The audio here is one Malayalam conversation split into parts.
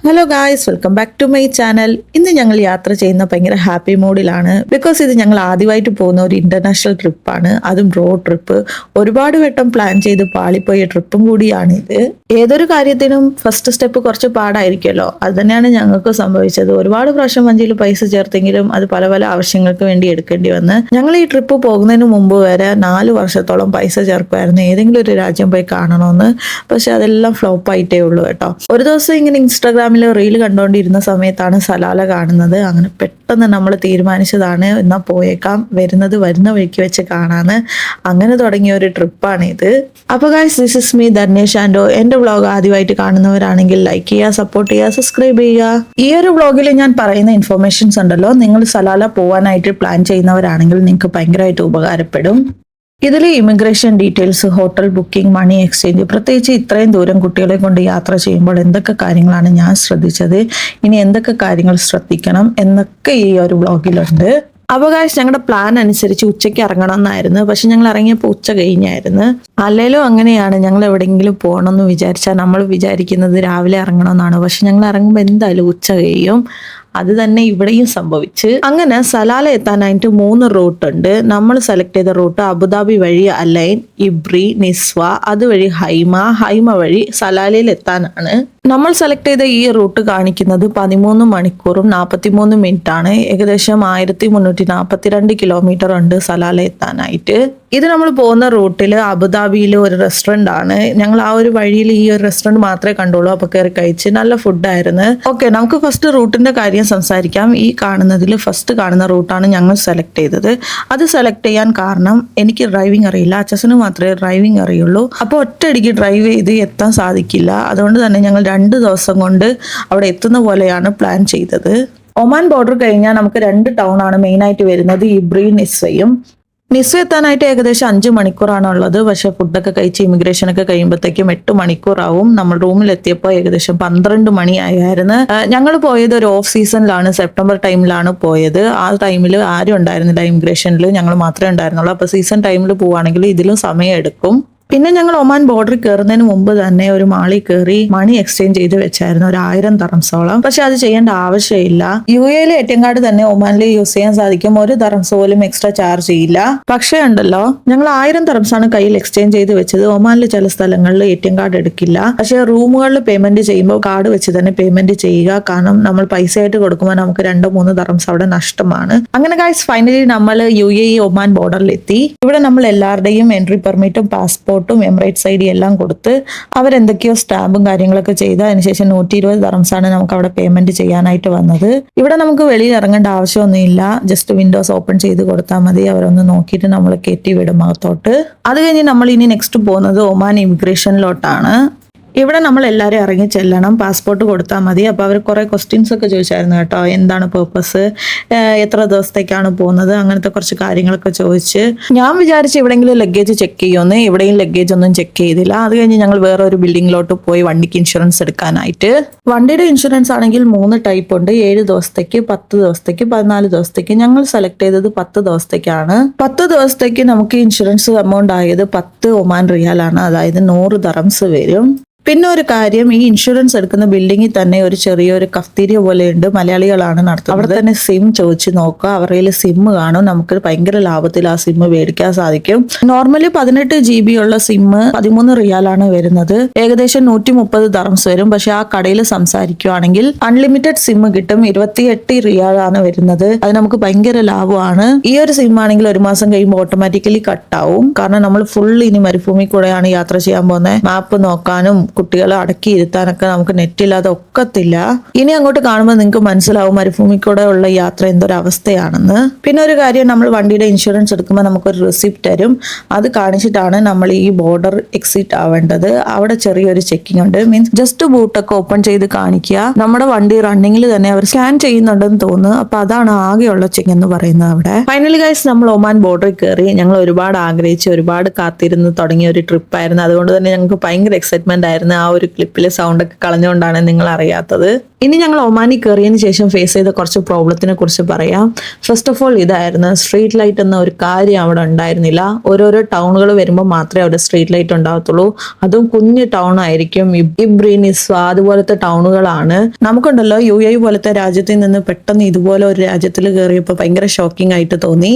Hello guys, welcome back to my channel. ഇന്ന് ഞങ്ങൾ യാത്ര ചെയ്യുന്ന ഭയങ്കര ഹാപ്പി മൂഡിലാണ്. ബിക്കോസ് ഇത് ഞങ്ങൾ ആദ്യമായിട്ട് പോകുന്ന ഒരു ഇന്റർനാഷണൽ ട്രിപ്പാണ്, അതും റോഡ് ട്രിപ്പ്. ഒരുപാട് വട്ടം പ്ലാൻ ചെയ്ത് പാളിപ്പോയ ട്രിപ്പും കൂടിയാണ് ഇത്. ഏതൊരു കാര്യത്തിനും ഫസ്റ്റ് സ്റ്റെപ്പ് കുറച്ച് പാടായിരിക്കുമല്ലോ, അത് തന്നെയാണ് ഞങ്ങൾക്ക് സംഭവിച്ചത്. ഒരുപാട് പ്രാവശ്യം വഞ്ചിയിൽ പൈസ ചേർത്തെങ്കിലും അത് പല പല ആവശ്യങ്ങൾക്ക് വേണ്ടി എടുക്കേണ്ടി വന്ന്. ഞങ്ങൾ ഈ ട്രിപ്പ് പോകുന്നതിന് മുമ്പ് വരെ 4 വർഷത്തോളം പൈസ ചേർക്കുമായിരുന്നു ഏതെങ്കിലും ഒരു രാജ്യം പോയി കാണണമെന്ന്. പക്ഷെ അതെല്ലാം ഫ്ലോപ്പ് ആയിട്ടേ ഉള്ളൂ കേട്ടോ. ഒരു ദിവസം ഇങ്ങനെ ഇൻസ്റ്റാഗ്രാമിൽ റീൽ കണ്ടുകൊണ്ടിരുന്ന സമയത്താണ് സലാല കാണുന്നത്. അങ്ങനെ പെട്ടെന്ന് നമ്മൾ തീരുമാനിച്ചതാണ് എന്നാ പോയേക്കാം, വരുന്ന വഴിക്ക് വെച്ച് കാണാന്ന്. അങ്ങനെ തുടങ്ങിയ ഒരു ട്രിപ്പാണ് ഇത്. അപ്പോൾ ഗൈസ്, ദിസ് ഇസ് മീ ധന്യേഷ് ആൻഡോ. എന്റെ വ്ളോഗ് ആദ്യമായിട്ട് കാണുന്നവരാണെങ്കിൽ ലൈക്ക് ചെയ്യുക, സപ്പോർട്ട് ചെയ്യുക, സബ്സ്ക്രൈബ് ചെയ്യുക. ഈ ഒരു വ്ളോഗിൽ ഞാൻ പറയുന്ന ഇൻഫർമേഷൻസ് ഉണ്ടല്ലോ, നിങ്ങൾ സലാല പോകാനായിട്ട് പ്ലാൻ ചെയ്യുന്നവരാണെങ്കിൽ നിങ്ങൾക്ക് ഭയങ്കരമായിട്ട് ഉപകാരപ്പെടും. ഇതിൽ immigration details, hotel booking, money exchange, പ്രത്യേകിച്ച് ഇത്രയും ദൂരം കുട്ടികളെ കൊണ്ട് യാത്ര ചെയ്യുമ്പോൾ എന്തൊക്കെ കാര്യങ്ങളാണ് ഞാൻ ശ്രദ്ധിച്ചത്, ഇനി എന്തൊക്കെ കാര്യങ്ങൾ ശ്രദ്ധിക്കണം എന്നൊക്കെ ഈ ഒരു വ്ളോഗിലുണ്ട്. അപ്പോൾ ഗൈസ്, ഞങ്ങളുടെ പ്ലാൻ അനുസരിച്ച് ഉച്ചയ്ക്ക് ഇറങ്ങണം എന്നായിരുന്നു. പക്ഷെ ഞങ്ങൾ ഇറങ്ങിയപ്പോൾ ഉച്ച കഴിഞ്ഞായിരുന്നു. അല്ലേലും അങ്ങനെയാണ്, ഞങ്ങൾ എവിടെയെങ്കിലും പോകണമെന്ന് വിചാരിച്ചാൽ നമ്മൾ വിചാരിക്കുന്നത് രാവിലെ ഇറങ്ങണമെന്നാണ്. പക്ഷെ ഞങ്ങൾ ഇറങ്ങുമ്പോൾ എന്തായാലും ഉച്ച കഴിയും. അത് തന്നെ ഇവിടെയും സംഭവിച്ച്. അങ്ങനെ സലാല എത്താനായിട്ട് 3 റൂട്ട് ഉണ്ട്. നമ്മൾ സെലക്ട് ചെയ്ത റൂട്ട് അബുദാബി വഴി അലൈൻ, ഇബ്രി, നിസ്വ, അതുവഴി ഹൈമ വഴി സലാലയിൽ എത്താനാണ്. നമ്മൾ സെലക്ട് ചെയ്ത ഈ റൂട്ട് കാണിക്കുന്നത് 13 മണിക്കൂറും 43 മിനിറ്റ് ആണ്. ഏകദേശം 1342 കിലോമീറ്റർ ഉണ്ട് സലാല എത്താനായിട്ട്. ഇത് നമ്മൾ പോകുന്ന റൂട്ടിൽ അബുദാബിയിൽ ഒരു റെസ്റ്റോറന്റ് ആണ്. ഞങ്ങൾ ആ ഒരു വഴിയിൽ ഈ ഒരു റെസ്റ്റോറന്റ് മാത്രമേ കണ്ടുള്ളൂ. അപ്പൊ കയറി കഴിച്ച് നല്ല ഫുഡായിരുന്നു. ഓക്കെ, നമുക്ക് ഫസ്റ്റ് റൂട്ടിന്റെ കാര്യം സംസാരിക്കാം. ഈ കാണുന്നതിൽ ഫസ്റ്റ് കാണുന്ന റൂട്ടാണ് ഞങ്ങൾ സെലക്ട് ചെയ്തത്. അത് സെലക്ട് ചെയ്യാൻ കാരണം എനിക്ക് ഡ്രൈവിംഗ് അറിയില്ല, അച്ഛന് മാത്രമേ ഡ്രൈവിംഗ് അറിയുള്ളൂ. അപ്പോൾ ഒറ്റയടിക്ക് ഡ്രൈവ് ചെയ്ത് എത്താൻ സാധിക്കില്ല. അതുകൊണ്ട് തന്നെ ഞങ്ങൾ 2 ദിവസം കൊണ്ട് അവിടെ എത്തുന്ന പോലെയാണ് പ്ലാൻ ചെയ്തത്. ഒമാൻ ബോർഡർ കഴിഞ്ഞാൽ നമുക്ക് 2 ടൗൺ ആണ് മെയിൻ ആയിട്ട് വരുന്നത്, ഇബ്രിയും നിസ്വയും. നിസ്വ എത്താനായിട്ട് ഏകദേശം 5 മണിക്കൂറാണ് ഉള്ളത്. പക്ഷെ ഫുഡൊക്കെ കഴിച്ച് ഇമിഗ്രേഷനൊക്കെ കഴിയുമ്പോഴത്തേക്കും 8 മണിക്കൂറാവും. നമ്മൾ റൂമിൽ എത്തിയപ്പോൾ ഏകദേശം 12 മണിയായിരുന്നു. ഞങ്ങൾ പോയത് ഒരു ഓഫ് സീസണിലാണ്, സെപ്റ്റംബർ ടൈമിലാണ് പോയത്. ആ ടൈമിൽ ആരും ഉണ്ടായിരുന്നില്ല ഇമിഗ്രേഷനിൽ, ഞങ്ങൾ മാത്രമേ ഉണ്ടായിരുന്നുള്ളൂ. അപ്പോൾ സീസൺ ടൈമിൽ പോവുകയാണെങ്കിൽ ഇതിലും സമയം എടുക്കും. പിന്നെ ഞങ്ങൾ ഒമാൻ ബോർഡറിൽ കയറുന്നതിന് മുമ്പ് തന്നെ ഒരു മാളിൽ കയറി മണി എക്സ്ചേഞ്ച് ചെയ്ത് വെച്ചായിരുന്നു, ഒരു 1000 ദറംസോളം. പക്ഷെ അത് ചെയ്യേണ്ട ആവശ്യമില്ല. UAE ATM കാർഡ് തന്നെ ഒമാനിൽ യൂസ് ചെയ്യാൻ സാധിക്കും, 1 ദറംസ് പോലും എക്സ്ട്രാ ചാർജ് ചെയ്യില്ല. പക്ഷേ ഉണ്ടല്ലോ, ഞങ്ങൾ 1000 ദറംസാണ് കയ്യിൽ എക്സ്ചേഞ്ച് ചെയ്ത് വെച്ചത്. ഒമാനിൽ ചില സ്ഥലങ്ങളിൽ ATM കാർഡ് എടുക്കില്ല. പക്ഷെ റൂമുകളിൽ പേയ്മെന്റ് ചെയ്യുമ്പോൾ കാർഡ് വെച്ച് തന്നെ പേയ്മെന്റ് ചെയ്യുക. കാരണം നമ്മൾ പൈസ ആയിട്ട് കൊടുക്കുമ്പോൾ നമുക്ക് 2-3 ദറംസ് അവിടെ നഷ്ടമാണ്. അങ്ങനെ ഗൈസ്, ഫൈനലി നമ്മൾ UAE ഒമാൻ ബോർഡറിൽ എത്തി. ഇവിടെ നമ്മൾ എല്ലാവരുടെയും എൻട്രി പെർമിറ്റും പാസ്പോർട്ടും എമിറേറ്റ്സ് ID എല്ലാം കൊടുത്ത് അവരെന്തൊക്കെയോ സ്റ്റാമ്പും കാര്യങ്ങളൊക്കെ ചെയ്ത് അതിനുശേഷം 120 ദറംസാണ് നമുക്ക് അവിടെ പേയ്മെന്റ് ചെയ്യാനായിട്ട് വന്നത്. ഇവിടെ നമുക്ക് വെളിയിൽ ഇറങ്ങേണ്ട ആവശ്യമൊന്നുമില്ല, ജസ്റ്റ് വിൻഡോസ് ഓപ്പൺ ചെയ്ത് കൊടുത്താൽ മതി. അവരൊന്ന് നോക്കിയിട്ട് നമ്മൾ കയറ്റി വിടും അകത്തോട്ട്. അത് കഴിഞ്ഞ് നമ്മൾ ഇനി നെക്സ്റ്റ് പോകുന്നത് ഒമാൻ ഇമിഗ്രേഷനിലോട്ടാണ്. ഇവിടെ നമ്മൾ എല്ലാവരും ഇറങ്ങി ചെല്ലണം, പാസ്പോർട്ട് കൊടുത്താൽ മതി. അപ്പോൾ അവർ കുറേ ക്വസ്റ്റ്യൻസ് ഒക്കെ ചോദിച്ചായിരുന്നു കേട്ടോ. എന്താണ് പേർപ്പസ്, എത്ര ദിവസത്തേക്കാണ് പോകുന്നത്, അങ്ങനത്തെ കുറച്ച് കാര്യങ്ങളൊക്കെ ചോദിച്ച്. ഞാൻ വിചാരിച്ച് എവിടെയെങ്കിലും ലഗേജ് ചെക്ക് ചെയ്യുമെന്ന്. ഇവിടെയും ലഗേജ് ഒന്നും ചെക്ക് ചെയ്തില്ല. അത് കഴിഞ്ഞ് ഞങ്ങൾ വേറെ ഒരു ബിൽഡിങ്ങിലോട്ട് പോയി വണ്ടിക്ക് ഇൻഷുറൻസ് എടുക്കാനായിട്ട്. വണ്ടിയുടെ ഇൻഷുറൻസ് ആണെങ്കിൽ 3 ടൈപ്പ് ഉണ്ട്, 7 ദിവസത്തേക്ക്, 10 ദിവസത്തേക്ക്, 14 ദിവസത്തേക്ക്. ഞങ്ങൾ സെലക്ട് ചെയ്തത് 10 ദിവസത്തേക്കാണ്. 10 ദിവസത്തേക്ക് നമുക്ക് ഇൻഷുറൻസ് എമൗണ്ട് ആയത് 10 ഒമാൻ റിയാലാണ്, അതായത് 100 ദറംസ് വരും. പിന്നെ ഒരു കാര്യം, ഈ ഇൻഷുറൻസ് എടുക്കുന്ന ബിൽഡിങ്ങിൽ തന്നെ ഒരു ചെറിയൊരു കഫ്തീരിയ പോലെ ഉണ്ട്, മലയാളികളാണ് നടത്തുന്നത്. അവിടെ തന്നെ സിം ചോദിച്ച് നോക്കുക, അവരുടെ സിം കാണും. നമുക്ക് ഭയങ്കര ലാഭത്തിൽ ആ സിം മേടിക്കാൻ സാധിക്കും. നോർമലി 18 GB ഉള്ള സിം 13 റിയാലാണ് വരുന്നത്, ഏകദേശം 130 ദറംസ് വരും. പക്ഷെ ആ കടയിൽ സംസാരിക്കുകയാണെങ്കിൽ അൺലിമിറ്റഡ് സിം കിട്ടും, 28 റിയാലാണ് വരുന്നത്. അത് നമുക്ക് ഭയങ്കര ലാഭമാണ്. ഈ ഒരു സിം ആണെങ്കിൽ 1 മാസം കഴിയുമ്പോൾ ഓട്ടോമാറ്റിക്കലി കട്ടാവും. കാരണം നമ്മൾ ഫുൾ ഇനി മരുഭൂമി കൂടെയാണ് യാത്ര ചെയ്യാൻ പോകുന്നത്. മാപ്പ് നോക്കാനും കുട്ടികളെ അടക്കിയിരുത്താനൊക്കെ നമുക്ക് നെറ്റില്ലാതെ ഒക്കത്തില്ല. ഇനി അങ്ങോട്ട് കാണുമ്പോൾ നിങ്ങൾക്ക് മനസ്സിലാവും മരുഭൂമി കൂടെ ഉള്ള യാത്ര എന്തൊരവസ്ഥയാണെന്ന്. പിന്നെ ഒരു കാര്യം, നമ്മൾ വണ്ടിയുടെ ഇൻഷുറൻസ് എടുക്കുമ്പോൾ നമുക്കൊരു റെസിപ്റ്റ് തരും. അത് കാണിച്ചിട്ടാണ് നമ്മൾ ഈ ബോർഡർ എക്സിറ്റ് ആവേണ്ടത്. അവിടെ ചെറിയൊരു ചെക്കിംഗ് ഉണ്ട്, മീൻസ് ജസ്റ്റ് ബൂട്ടൊക്കെ ഓപ്പൺ ചെയ്ത് കാണിക്കുക. നമ്മുടെ വണ്ടി റണ്ണിങ്ങിൽ തന്നെ അവർ സ്കാൻ ചെയ്യുന്നുണ്ടെന്ന് തോന്നുന്നു. അപ്പൊ അതാണ് ആകെയുള്ള ചെക്ക് എന്ന് പറയുന്നത് അവിടെ. ഫൈനലി ഗൈസ്, നമ്മൾ ഒമാൻ ബോർഡറിൽ കയറി. ഞങ്ങൾ ഒരുപാട് ആഗ്രഹിച്ച് ഒരുപാട് കാത്തിരുന്ന് തുടങ്ങിയ ഒരു ട്രിപ്പായിരുന്നു. അതുകൊണ്ട് തന്നെ ഞങ്ങൾക്ക് ഭയങ്കര എക്സൈറ്റ്മെന്റ് ആയിരുന്നു ഉണ്ടായിരുന്നു. ആ ഒരു ക്ലിപ്പിൽ സൗണ്ട് ഒക്കെ കളഞ്ഞുകൊണ്ടാണ് നിങ്ങൾ അറിയാത്തത്. ഇനി ഞങ്ങൾ ഒമാനി കയറിയതിന് ശേഷം ഫേസ് ചെയ്ത കുറച്ച് പ്രോബ്ലത്തിനെ കുറിച്ച് പറയാം. ഫസ്റ്റ് ഓഫ് ഓൾ ഇതായിരുന്നു, സ്ട്രീറ്റ് ലൈറ്റ് എന്ന ഒരു കാര്യം അവിടെ ഉണ്ടായിരുന്നില്ല. ഓരോരോ ടൗണുകൾ വരുമ്പോൾ മാത്രമേ അവിടെ സ്ട്രീറ്റ് ലൈറ്റ് ഉണ്ടാകത്തുള്ളൂ. അതും കുഞ്ഞു ടൗൺ ആയിരിക്കും. ഇബ്രി, നിസ്വ അതുപോലത്തെ ടൗണുകളാണ്. നമുക്കുണ്ടല്ലോ UAE പോലത്തെ രാജ്യത്തിൽ നിന്ന് പെട്ടെന്ന് ഇതുപോലെ ഒരു രാജ്യത്തിൽ കയറിയപ്പോൾ ഭയങ്കര ഷോക്കിംഗ് ആയിട്ട് തോന്നി.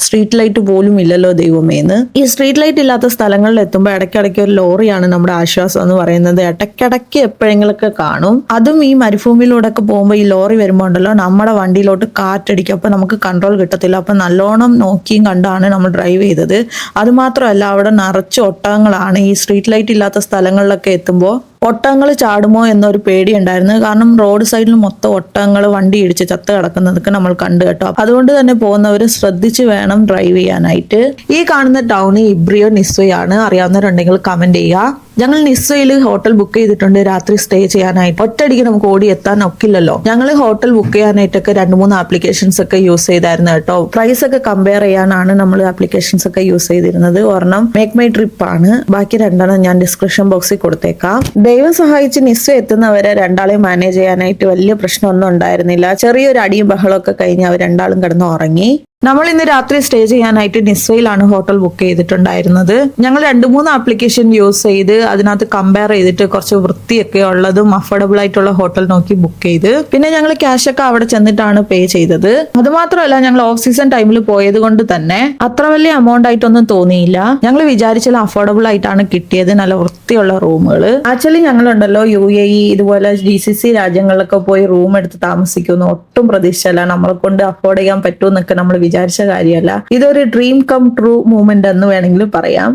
സ്ട്രീറ്റ് ലൈറ്റ് പോലും ഇല്ലല്ലോ ദൈവമേന്ന്. ഈ സ്ട്രീറ്റ് ലൈറ്റ് ഇല്ലാത്ത സ്ഥലങ്ങളിൽ എത്തുമ്പോൾ ഇടയ്ക്കിടയ്ക്ക് ഒരു ലോറിയാണ് നമ്മുടെ ആശ്വാസം എന്ന് പറയുന്നത്. ഇടയ്ക്കിടയ്ക്ക് എപ്പോഴെങ്കിലൊക്കെ കാണും. അതും ഈ മരുഭൂമിയിലൂടെ ഒക്കെ പോകുമ്പോൾ ഈ ലോറി വരുമ്പോൾ ഉണ്ടല്ലോ നമ്മുടെ വണ്ടിയിലോട്ട് കാറ്റടിക്കും. അപ്പൊ നമുക്ക് കൺട്രോൾ കിട്ടത്തില്ല. അപ്പൊ നല്ലോണം നോക്കിയും കണ്ടാണ് നമ്മൾ ഡ്രൈവ് ചെയ്തത്. അത് മാത്രമല്ല അവിടെ നിറച്ച് ഒട്ടകങ്ങളാണ്. ഈ സ്ട്രീറ്റ് ലൈറ്റ് ഇല്ലാത്ത സ്ഥലങ്ങളിലൊക്കെ എത്തുമ്പോൾ ഒട്ടകങ്ങൾ ചാടുമോ എന്നൊരു പേടി ഉണ്ടായിരുന്നു. കാരണം റോഡ് സൈഡിൽ മൊത്തം ഒട്ടകങ്ങൾ വണ്ടി ഇടിച്ച് ചത്ത് കിടക്കുന്നതൊക്കെ നമ്മൾ കണ്ടു കേട്ടോ. അതുകൊണ്ട് തന്നെ പോകുന്നവർ ശ്രദ്ധിച്ച് വേണം ഡ്രൈവ് ചെയ്യാനായിട്ട്. ഈ കാണുന്ന ടൗൺ ഇബ്രിയോ നിസ്വയാണ്. അറിയാവുന്നവരുണ്ടെങ്കിൽ കമന്റ് ചെയ്യുക. ഞങ്ങൾ നിസ്വയിൽ ഹോട്ടൽ ബുക്ക് ചെയ്തിട്ടുണ്ട് രാത്രി സ്റ്റേ ചെയ്യാനായിട്ട്. ഒറ്റയടിക്ക് നമുക്ക് ഓടി എത്താൻ ഒക്കില്ലല്ലോ. ഞങ്ങൾ ഹോട്ടൽ ബുക്ക് ചെയ്യാനായിട്ടൊക്കെ 2-3 ആപ്ലിക്കേഷൻസ് ഒക്കെ യൂസ് ചെയ്തായിരുന്നു കേട്ടോ. പ്രൈസ് ഒക്കെ കമ്പയർ ചെയ്യാനാണ് നമ്മൾ ആപ്ലിക്കേഷൻസ് ഒക്കെ യൂസ് ചെയ്തിരുന്നത്. ഒരെണ്ണം മേക്ക് മൈ ട്രിപ്പ് ആണ്, ബാക്കി 2 ഞാൻ ഡിസ്ക്രിപ്ഷൻ ബോക്സിൽ കൊടുത്തേക്കാം. ദൈവം സഹായിച്ച് നിസ്വ എത്തുന്നവരെ 2 മാനേജ് ചെയ്യാനായിട്ട് വലിയ പ്രശ്നമൊന്നും ഉണ്ടായിരുന്നില്ല. ചെറിയൊരു അടിയും ബഹളമൊക്കെ കഴിഞ്ഞ് അവർ 2 കിടന്ന് ഉറങ്ങി. നമ്മൾ ഇന്ന് രാത്രി സ്റ്റേ ചെയ്യാനായിട്ട് നിസ്വയിലാണ് ഹോട്ടൽ ബുക്ക് ചെയ്തിട്ടുണ്ടായിരുന്നത്. ഞങ്ങൾ 2-3 ആപ്ലിക്കേഷൻ യൂസ് ചെയ്ത് അതിനകത്ത് കമ്പയർ ചെയ്തിട്ട് കുറച്ച് വൃത്തിയൊക്കെ ഉള്ളതും അഫോർഡബിൾ ആയിട്ടുള്ള ഹോട്ടൽ നോക്കി ബുക്ക് ചെയ്ത് പിന്നെ ഞങ്ങൾ ക്യാഷ് ഒക്കെ അവിടെ ചെന്നിട്ടാണ് പേ ചെയ്തത്. അതുമാത്രമല്ല ഞങ്ങൾ ഓഫ് സീസൺ ടൈമിൽ പോയത് കൊണ്ട് തന്നെ അത്ര വലിയ എമൗണ്ട് ആയിട്ടൊന്നും തോന്നിയില്ല. ഞങ്ങൾ വിചാരിച്ചാൽ അഫോർഡബിൾ ആയിട്ടാണ് കിട്ടിയത്. നല്ല വൃത്തിയുള്ള റൂമുകൾ. ആക്ച്വലി ഞങ്ങളുണ്ടല്ലോ UAE ഇതുപോലെ GCC രാജ്യങ്ങളിലൊക്കെ പോയി റൂം എടുത്ത് താമസിക്കുന്നു ഒട്ടും പ്രതീക്ഷിച്ചല്ല. നമ്മളെ കൊണ്ട് അഫോർഡ് ചെയ്യാൻ പറ്റുമെന്നൊക്കെ നമ്മൾ വിചാരിച്ച കാര്യമല്ല. ഇതൊരു ഡ്രീം കം ട്രൂ മൂവ്മെന്റ് എന്ന് വേണമെങ്കിൽ പറയാം.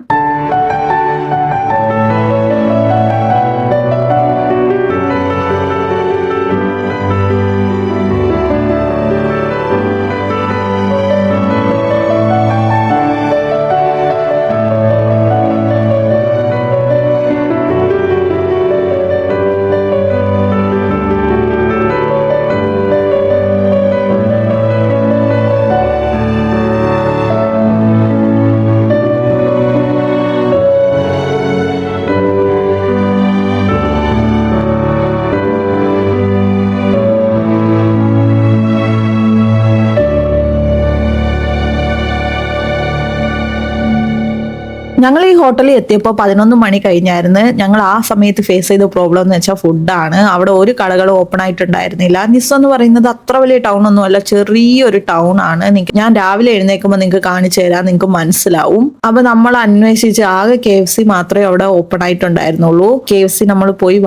ഞങ്ങൾ ഈ ഹോട്ടലിൽ എത്തിയപ്പോൾ 11 മണി കഴിഞ്ഞായിരുന്നു. ഞങ്ങൾ ആ സമയത്ത് ഫേസ് ചെയ്ത പ്രോബ്ലം എന്ന് വെച്ചാൽ ഫുഡാണ്. അവിടെ ഒരു കടകൾ ഓപ്പൺ ആയിട്ടുണ്ടായിരുന്നില്ല. നിസ് എന്ന് പറയുന്നത് അത്ര വലിയ ടൗൺ ഒന്നും അല്ല, ചെറിയൊരു ടൗൺ ആണ്. ഞാൻ രാവിലെ എഴുന്നേൽക്കുമ്പോൾ നിങ്ങൾക്ക് കാണിച്ചു തരാം, നിങ്ങൾക്ക് മനസ്സിലാവും. അപ്പൊ നമ്മൾ അന്വേഷിച്ച് ആകെ KFC മാത്രമേ അവിടെ ഓപ്പൺ ആയിട്ടുണ്ടായിരുന്നുള്ളൂ. KFC നമ്മൾ പോയി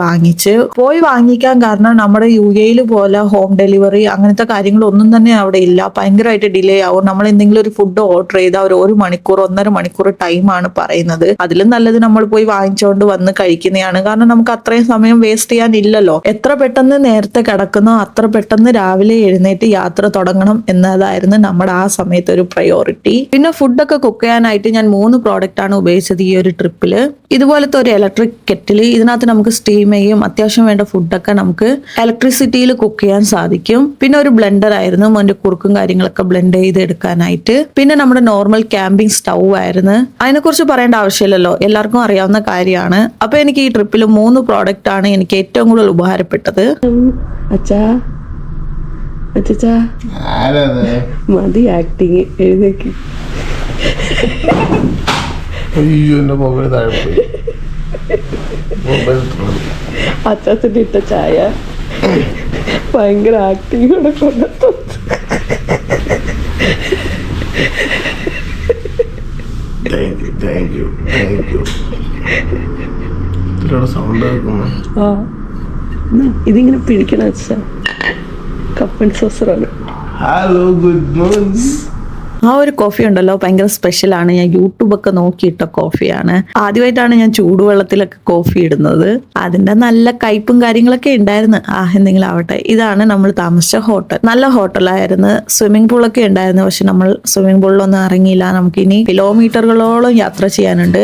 വാങ്ങിക്കാൻ കാരണം നമ്മുടെ UAE പോലെ ഹോം ഡെലിവറി അങ്ങനത്തെ കാര്യങ്ങളൊന്നും തന്നെ അവിടെ ഇല്ല. ഭയങ്കരമായിട്ട് ഡിലേ ആവും. നമ്മൾ എന്തെങ്കിലും ഒരു ഫുഡ് ഓർഡർ ചെയ്താൽ ഒരു 1 മണിക്കൂർ 1.5 മണിക്കൂർ ടൈമാണ് പറയുന്നത്. അതിലും നല്ലത് നമ്മൾ പോയി വാങ്ങിച്ചുകൊണ്ട് വന്ന് കഴിക്കുന്നതാണ്. കാരണം നമുക്ക് അത്രയും സമയം വേസ്റ്റ് ചെയ്യാനില്ലല്ലോ. എത്ര പെട്ടെന്ന് നേരത്തെ കിടക്കുന്നോ അത്ര പെട്ടെന്ന് രാവിലെ എഴുന്നേറ്റ് യാത്ര തുടങ്ങണം എന്നതായിരുന്നു നമ്മുടെ ആ സമയത്ത് ഒരു പ്രയോറിറ്റി. പിന്നെ ഫുഡൊക്കെ കുക്ക് ചെയ്യാനായിട്ട് ഞാൻ 3 പ്രോഡക്റ്റ് ആണ് ഉപയോഗിച്ചത് ഈ ഒരു ട്രിപ്പില്. ഇതുപോലത്തെ ഒരു ഇലക്ട്രിക് കെറ്റിൽ, ഇതിനകത്ത് നമുക്ക് സ്റ്റീം ചെയ്യും. അത്യാവശ്യം വേണ്ട ഫുഡൊക്കെ നമുക്ക് ഇലക്ട്രിസിറ്റിയിൽ കുക്ക് ചെയ്യാൻ സാധിക്കും. പിന്നെ ഒരു ബ്ലെൻഡർ ആയിരുന്നു മോന്റെ കുറുക്കും കാര്യങ്ങളൊക്കെ ബ്ലെൻഡ് ചെയ്ത് എടുക്കാനായിട്ട്. പിന്നെ നമ്മുടെ നോർമൽ ക്യാമ്പിംഗ് സ്റ്റൗ ആയിരുന്നു. അതിനെക്കുറിച്ച് പറയേണ്ട ആവശ്യമില്ലല്ലോ, എല്ലാവർക്കും അറിയാവുന്ന കാര്യമാണ്. അപ്പൊ എനിക്ക് ഈ ട്രിപ്പിൽ 3 പ്രോഡക്റ്റ് ആണ് എനിക്ക് ഏറ്റവും കൂടുതൽ ഉപകാരപ്പെട്ടത്. മതി ആക്ടിങ്, എഴുന്നേക്ക്. അച്ചാച്ചന്റെ ഇട്ട ചായ ഭയങ്കര ആക്ടിങ് കൂടെ കൊണ്ടു. ഇതിങ്ങനെ പിടിക്കണം അച്ഛാ. കപ്പൻ സോസറാണ്. Hello, good morning. ആ ഒരു കോഫി ഉണ്ടല്ലോ ഭയങ്കര സ്പെഷ്യലാണ്. ഞാൻ യൂട്യൂബൊക്കെ നോക്കിയിട്ട കോഫിയാണ്. ആദ്യമായിട്ടാണ് ഞാൻ ചൂടുവെള്ളത്തിലൊക്കെ കോഫി ഇടുന്നത്. അതിന്റെ നല്ല കയ്പും കാര്യങ്ങളൊക്കെ ഉണ്ടായിരുന്നു. എന്തെങ്കിലും ആവട്ടെ. ഇതാണ് നമ്മൾ താമസിച്ച ഹോട്ടൽ. നല്ല ഹോട്ടലായിരുന്നു. സ്വിമ്മിംഗ് പൂളൊക്കെ ഉണ്ടായിരുന്നു. പക്ഷെ നമ്മൾ സ്വിമ്മിംഗ് പൂളിലൊന്നും ഇറങ്ങിയില്ല. നമുക്കിനി കിലോമീറ്ററുകളോളം യാത്ര ചെയ്യാനുണ്ട്.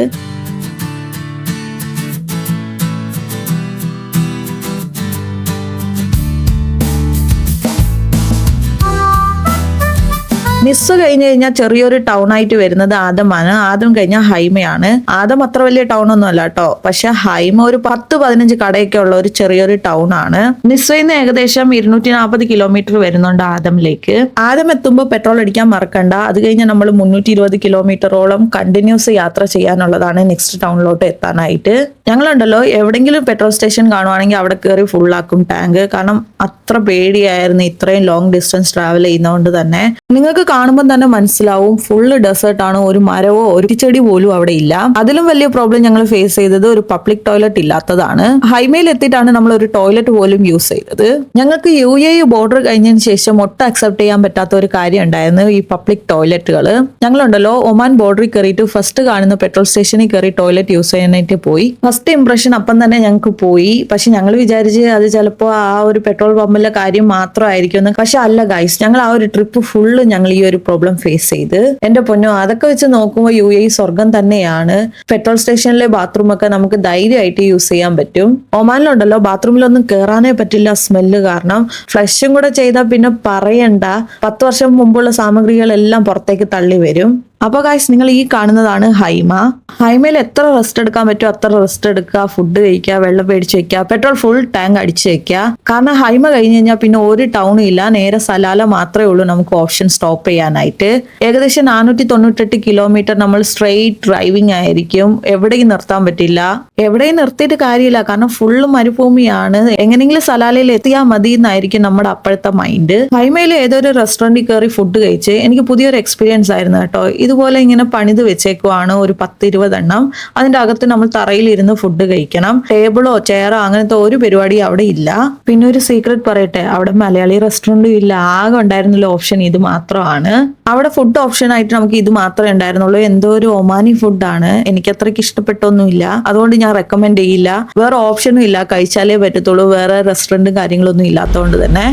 നിസ് കഴിഞ്ഞ് കഴിഞ്ഞാൽ ചെറിയൊരു ടൗൺ ആയിട്ട് വരുന്നത് ആദമാണ്. ആദം കഴിഞ്ഞാൽ ഹൈമയാണ്. ആദം അത്ര വലിയ ടൗൺ ഒന്നും അല്ല കേട്ടോ, പക്ഷെ ഹൈമ ഒരു 10-15 കടയൊക്കെ ഉള്ള ഒരു ചെറിയൊരു ടൗൺ ആണ്. നിസ്സയിൽ നിന്ന് ഏകദേശം 240 കിലോമീറ്റർ വരുന്നുണ്ട് ആദമിലേക്ക്. ആദം എത്തുമ്പോൾ പെട്രോൾ അടിക്കാൻ മറക്കണ്ട. അത് കഴിഞ്ഞാൽ നമ്മൾ 320 കിലോമീറ്ററോളം കണ്ടിന്യൂസ് യാത്ര ചെയ്യാനുള്ളതാണ് നെക്സ്റ്റ് ടൗണിലോട്ട് എത്താനായിട്ട്. ഞങ്ങളുണ്ടല്ലോ എവിടെങ്കിലും പെട്രോൾ സ്റ്റേഷൻ കാണുവാണെങ്കിൽ അവിടെ കയറി ഫുള്ളാക്കും ടാങ്ക്. കാരണം അത്ര പേടിയായിരുന്നു ഇത്രയും ലോങ് ഡിസ്റ്റൻസ് ട്രാവൽ ചെയ്യുന്നതുകൊണ്ട് തന്നെ. നിങ്ങൾക്ക് കാണുമ്പോൾ തന്നെ മനസ്സിലാവും ഫുള്ള് ഡെസേർട്ട് ആണ്. ഒരു മരവോ ഒരു ചെടി പോലും അവിടെ ഇല്ല. അതിലും വലിയ പ്രോബ്ലം ഞങ്ങൾ ഫേസ് ചെയ്തത് ഒരു പബ്ലിക് ടോയ്ലറ്റ് ഇല്ലാത്തതാണ്. ഹൈമയിൽ എത്തിയിട്ടാണ് നമ്മൾ ഒരു ടോയ്ലറ്റ് പോലും യൂസ് ചെയ്തത്. ഞങ്ങൾക്ക് UAE ബോർഡർ കഴിഞ്ഞതിന് ശേഷം ഒട്ടും അക്സെപ്റ്റ് ചെയ്യാൻ പറ്റാത്ത ഒരു കാര്യം ഉണ്ടായിരുന്നു ഈ പബ്ലിക് ടോയ്ലറ്റുകൾ. ഞങ്ങളുണ്ടല്ലോ ഒമാൻ ബോർഡറിൽ കയറിയിട്ട് ഫസ്റ്റ് കാണുന്ന പെട്രോൾ സ്റ്റേഷനിൽ കയറി ടോയ്ലറ്റ് യൂസ് ചെയ്യാനായിട്ട് പോയി. ഫസ്റ്റ് ഇംപ്രഷൻ അപ്പം തന്നെ ഞങ്ങൾക്ക് പോയി. പക്ഷെ ഞങ്ങൾ വിചാരിച്ച് അത് ചിലപ്പോൾ ആ ഒരു പെട്രോൾ പമ്പിലെ കാര്യം മാത്രമായിരിക്കും. പക്ഷെ അല്ല ഗൈസ്, ഞങ്ങൾ ആ ഒരു ട്രിപ്പ് ഫുള്ള് ഞങ്ങൾ ഈ ഒരു പ്രോബ്ലം ഫേസ് ചെയ്ത്. എന്റെ പൊന്നോ, അതൊക്കെ വെച്ച് നോക്കുമ്പോൾ UAE സ്വർഗം തന്നെയാണ്. പെട്രോൾ സ്റ്റേഷനിലെ ബാത്റൂം ഒക്കെ നമുക്ക് ധൈര്യമായിട്ട് യൂസ് ചെയ്യാൻ പറ്റും. ഒമാനിലുണ്ടല്ലോ ബാത്റൂമിലൊന്നും കയറാനേ പറ്റില്ല സ്മെല്ല് കാരണം. ഫ്ലഷും കൂടെ ചെയ്താൽ പിന്നെ പറയണ്ട, 10 വർഷം മുമ്പുള്ള സാമഗ്രികളെല്ലാം പുറത്തേക്ക് തള്ളി വരും. അപ്പൊ ഗൈസ്, നിങ്ങൾ ഈ കാണുന്നതാണ് ഹൈമ. ഹൈമയിൽ എത്ര റെസ്റ്റ് എടുക്കാൻ പറ്റുമോ അത്ര റെസ്റ്റ് എടുക്കുക, ഫുഡ് കഴിക്കുക, വെള്ളം മേടിച്ച് വെക്കുക, പെട്രോൾ ഫുൾ ടാങ്ക് അടിച്ചു വെക്കുക. കാരണം ഹൈമ കഴിഞ്ഞ് കഴിഞ്ഞാൽ പിന്നെ ഒരു ടൗണും ഇല്ല, നേരെ സലാല മാത്രമേ ഉള്ളൂ നമുക്ക് ഓപ്ഷൻ സ്റ്റോപ്പ് ചെയ്യാനായിട്ട്. ഏകദേശം 498 കിലോമീറ്റർ നമ്മൾ സ്ട്രെയിറ്റ് ഡ്രൈവിംഗ് ആയിരിക്കും. എവിടെയും നിർത്താൻ പറ്റില്ല. എവിടെയും നിർത്തിയിട്ട് കാര്യമില്ല, കാരണം ഫുള്ള് മരുഭൂമിയാണ്. എങ്ങനെയെങ്കിലും സലാലയിൽ എത്തിയാൽ മതി എന്നായിരിക്കും നമ്മുടെ അപ്പോഴത്തെ മൈൻഡ്. ഹൈമയിൽ ഏതൊരു റെസ്റ്റോറൻറ്റിൽ കയറി ഫുഡ് കഴിച്ച് എനിക്ക് പുതിയൊരു എക്സ്പീരിയൻസ് ആയിരുന്നു കേട്ടോ. ഇതുപോലെ ഇങ്ങനെ പണിത് വെച്ചേക്കുവാണ് ഒരു 10-20 എണ്ണം. അതിന്റെ അകത്ത് നമ്മൾ തറയിലിരുന്ന് ഫുഡ് കഴിക്കണം. ടേബിളോ ചെയറോ അങ്ങനത്തെ ഒരു പരിപാടി അവിടെ ഇല്ല. പിന്നെ ഒരു സീക്രട്ട് പറയട്ടെ, അവിടെ മലയാളി റെസ്റ്റോറൻറ്റും ഇല്ല. ആകെ ഉണ്ടായിരുന്നുള്ള ഓപ്ഷൻ ഇത് മാത്രമാണ്. അവിടെ ഫുഡ് ഓപ്ഷൻ ആയിട്ട് നമുക്ക് ഇത് മാത്രമേ ഉണ്ടായിരുന്നുള്ളൂ. എന്തോ ഒരു ഒമാനി ഫുഡാണ്, എനിക്ക് അത്രയ്ക്ക് ഇഷ്ടപ്പെട്ടൊന്നുമില്ല. അതുകൊണ്ട് ഞാൻ റെക്കമെൻഡ് ചെയ്യില്ല. വേറെ ഓപ്ഷനും ഇല്ല, കഴിച്ചാലേ പറ്റത്തുള്ളൂ. വേറെ റെസ്റ്റോറൻറ്റും കാര്യങ്ങളൊന്നും ഇല്ലാത്തതുകൊണ്ട് തന്നെ.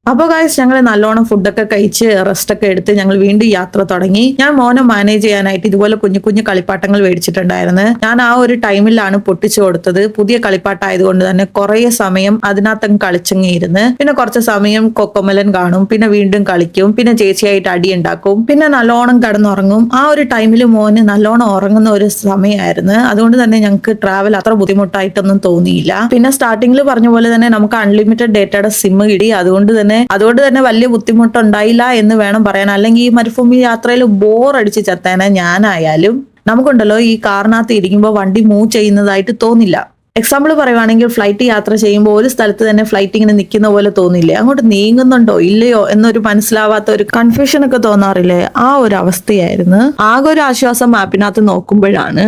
അപ്പൊ ഗൈസ്, ഞങ്ങൾ നല്ലോണം ഫുഡൊക്കെ കഴിച്ച് റെസ്റ്റ് ഒക്കെ എടുത്ത് ഞങ്ങൾ വീണ്ടും യാത്ര തുടങ്ങി. ഞാൻ മോനെ മാനേജ് ചെയ്യാനായിട്ട് ഇതുപോലെ കുഞ്ഞു കുഞ്ഞു കളിപ്പാട്ടങ്ങൾ മേടിച്ചിട്ടുണ്ടായിരുന്നു. ഞാൻ ആ ഒരു ടൈമിലാണ് പൊട്ടിച്ചു കൊടുത്തത്. പുതിയ കളിപ്പാട്ടായതുകൊണ്ട് തന്നെ കുറെ സമയം അതിനകത്തങ്ങ് കളിച്ചങ്ങിരുന്ന്. പിന്നെ കുറച്ച് സമയം കൊക്കോമലൻ കാണും, പിന്നെ വീണ്ടും കളിക്കും, പിന്നെ ചേച്ചിയായിട്ട് അടി ഉണ്ടാക്കും, പിന്നെ നല്ലോണം കിടന്നുറങ്ങും. ആ ഒരു ടൈമിൽ മോന് നല്ലോണം ഉറങ്ങുന്ന ഒരു സമയമായിരുന്നു. അതുകൊണ്ട് തന്നെ ഞങ്ങൾക്ക് ട്രാവൽ അത്ര ബുദ്ധിമുട്ടായിട്ടൊന്നും തോന്നിയില്ല. പിന്നെ സ്റ്റാർട്ടിങ്ങിൽ പറഞ്ഞ പോലെ തന്നെ നമുക്ക് അൺലിമിറ്റഡ് ഡേറ്റയുടെ സിം കിട്ടി. അതുകൊണ്ട് തന്നെ വലിയ ബുദ്ധിമുട്ടുണ്ടായില്ല എന്ന് വേണം പറയാൻ. അല്ലെങ്കിൽ ഈ മരുഭൂമി യാത്രയിൽ ബോർ അടിച്ച് ചത്തേനെ ഞാനായാലും. നമുക്കുണ്ടല്ലോ ഈ കാറിനകത്ത് ഇരിക്കുമ്പോൾ വണ്ടി മൂവ് ചെയ്യുന്നതായിട്ട് തോന്നില്ല. എക്സാമ്പിൾ പറയുവാണെങ്കിൽ ഫ്ലൈറ്റ് യാത്ര ചെയ്യുമ്പോൾ ഒരു സ്ഥലത്ത് തന്നെ ഫ്ലൈറ്റ് ഇങ്ങനെ നിൽക്കുന്ന പോലെ തോന്നില്ലേ, അങ്ങോട്ട് നീങ്ങുന്നുണ്ടോ ഇല്ലയോ എന്നൊരു മനസ്സിലാവാത്ത ഒരു കൺഫ്യൂഷൻ ഒക്കെ തോന്നാറില്ലേ, ആ ഒരു അവസ്ഥയായിരുന്നു. ആകെ ഒരു ആശ്വാസം മാപ്പിനകത്ത് നോക്കുമ്പോഴാണ്.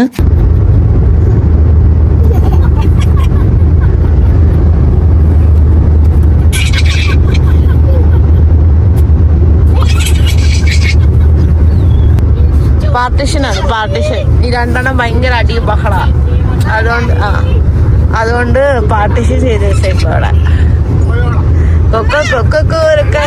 പാർട്ടിഷൻ ഈ രണ്ടെണ്ണം ഭയങ്കര അടി ബഹള. അതുകൊണ്ട് പാർട്ടിഷൻ ചെയ്ത് വെച്ചേക്കും അവിടെ. കൊക്കൊക്കെ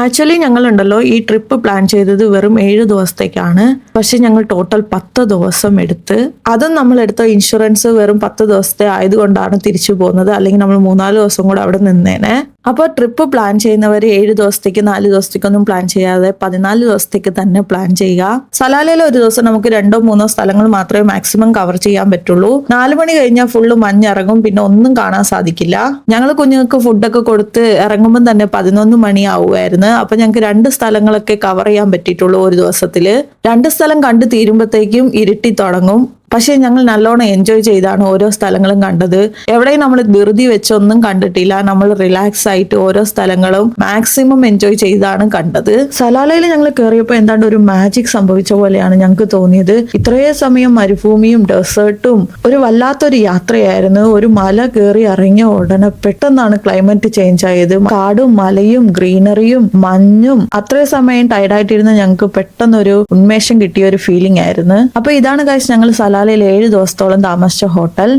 ആക്ച്വലി ഞങ്ങളുണ്ടല്ലോ ഈ ട്രിപ്പ് പ്ലാൻ ചെയ്തത് വെറും 7 ദിവസത്തേക്കാണ്. പക്ഷെ ഞങ്ങൾ ടോട്ടൽ 10 ദിവസം എടുത്ത്. അതും നമ്മൾ എടുത്ത ഇൻഷുറൻസ് വെറും 10 ദിവസത്തെ ആയതുകൊണ്ടാണ് തിരിച്ചു പോകുന്നത്. അല്ലെങ്കിൽ നമ്മൾ 3-4 ദിവസം കൂടെ അവിടെ നിന്നേനെ. അപ്പോൾ ട്രിപ്പ് പ്ലാൻ ചെയ്യുന്നവർ 7 ദിവസത്തേക്ക് 4 ദിവസത്തേക്കൊന്നും പ്ലാൻ ചെയ്യാതെ 14 ദിവസത്തേക്ക് തന്നെ പ്ലാൻ ചെയ്യുക. സലാലയിൽ ഒരു ദിവസം നമുക്ക് 2-3 സ്ഥലങ്ങൾ മാത്രമേ മാക്സിമം കവർ ചെയ്യാൻ പറ്റുള്ളൂ. 4 മണി കഴിഞ്ഞാൽ ഫുള്ള് മഞ്ഞിറങ്ങും, പിന്നെ ഒന്നും കാണാൻ സാധിക്കില്ല. ഞങ്ങൾ കുഞ്ഞുങ്ങൾക്ക് ഫുഡൊക്കെ കൊടുത്ത് ഇറങ്ങുമ്പോൾ തന്നെ 11 മണിയാവുമായിരുന്നു. അപ്പൊ ഞങ്ങൾക്ക് 2 സ്ഥലങ്ങളൊക്കെ കവർ ചെയ്യാൻ പറ്റിയിട്ടുള്ളൂ ഒരു ദിവസത്തില്. 2 സ്ഥലം കണ്ടു തീരുമ്പോഴത്തേക്കും ഇരുട്ടി തുടങ്ങും. പക്ഷെ ഞങ്ങൾ നല്ലോണം എൻജോയ് ചെയ്താണ് ഓരോ സ്ഥലങ്ങളും കണ്ടത്. എവിടെയും നമ്മൾ ധൃതി വെച്ചൊന്നും കണ്ടിട്ടില്ല. നമ്മൾ റിലാക്സ് ആയിട്ട് ഓരോ സ്ഥലങ്ങളും മാക്സിമം എൻജോയ് ചെയ്താണ് കണ്ടത്. സലാലയിൽ ഞങ്ങൾ കയറിയപ്പോൾ എന്താണ്ട് ഒരു മാജിക് സംഭവിച്ച പോലെയാണ് ഞങ്ങൾക്ക് തോന്നിയത്. ഇത്രയും സമയം മരുഭൂമിയും ഡെസേർട്ടും ഒരു വല്ലാത്തൊരു യാത്രയായിരുന്നു. ഒരു മല കയറി ഇറങ്ങിയ ഉടനെ പെട്ടെന്നാണ് ക്ലൈമറ്റ് ചേഞ്ച് ആയത്. കാടും മലയും ഗ്രീനറിയും മഞ്ഞും. അത്രയും സമയം ടയർഡായിട്ടിരുന്ന ഞങ്ങൾക്ക് പെട്ടെന്നൊരു ഉന്മേഷം കിട്ടിയ ഒരു ഫീലിംഗ് ആയിരുന്നു. അപ്പൊ ഇതാണ് ഗൈസ് ഞങ്ങൾ സലാല സലാലയിൽ 7 ദിവസത്തോളം താമസിച്ച ഹോട്ടൽ.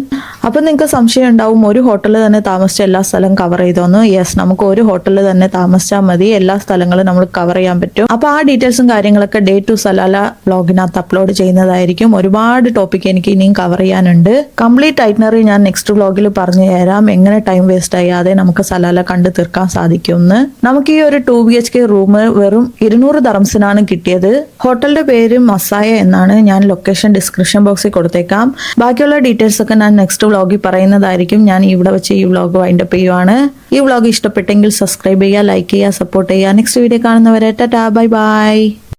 അപ്പൊ നിങ്ങൾക്ക് സംശയം ഉണ്ടാവും, ഒരു ഹോട്ടലിൽ തന്നെ താമസിച്ച എല്ലാ സ്ഥലവും കവർ ചെയ്തോന്ന്. യെസ്, നമുക്ക് ഒരു ഹോട്ടലിൽ തന്നെ താമസിച്ചാൽ മതി, എല്ലാ സ്ഥലങ്ങളും നമ്മൾ കവർ ചെയ്യാൻ പറ്റും. അപ്പൊ ആ ഡീറ്റെയിൽസും കാര്യങ്ങളൊക്കെ ഡേ ടു സലാല വ്ലോഗിനകത്ത് അപ്ലോഡ് ചെയ്യുന്നതായിരിക്കും. ഒരുപാട് ടോപ്പിക് എനിക്ക് ഇനിയും കവർ ചെയ്യാനുണ്ട്. കംപ്ലീറ്റ് ഐറ്റിനറി ഞാൻ നെക്സ്റ്റ് വ്ലോഗിൽ പറഞ്ഞു തരാം, എങ്ങനെ ടൈം വേസ്റ്റ് ചെയ്യാതെ നമുക്ക് സലാല കണ്ടു തീർക്കാൻ സാധിക്കുമെന്ന്. നമുക്ക് ഈ ഒരു 2 BHK റൂം വെറും 200 ദറംസിനാണ് കിട്ടിയത്. ഹോട്ടലിന്റെ പേര് മസായ എന്നാണ്. ഞാൻ ലൊക്കേഷൻ ഡിസ്ക്രിപ്ഷൻ ബോക്സിൽ കൊടുത്തേക്കാം. ബാക്കിയുള്ള ഡീറ്റെയിൽസ് ഒക്കെ ഞാൻ നെക്സ്റ്റ് വ്ലോഗിൽ പറയുന്നതായിരിക്കും. ഞാൻ ഇവിടെ വെച്ച് ഈ വ്ലോഗ് വൈൻഡപ്പ് ചെയ്യുവാണ്. ഈ വ്ലോഗ് ഇഷ്ടപ്പെട്ടെങ്കിൽ സബ്സ്ക്രൈബ് ചെയ്യുക, ലൈക്ക് ചെയ്യുക, സപ്പോർട്ട് ചെയ്യുക. നെക്സ്റ്റ് വീഡിയോ കാണുന്നവരെ ടാറ്റാ, ബൈ ബൈ.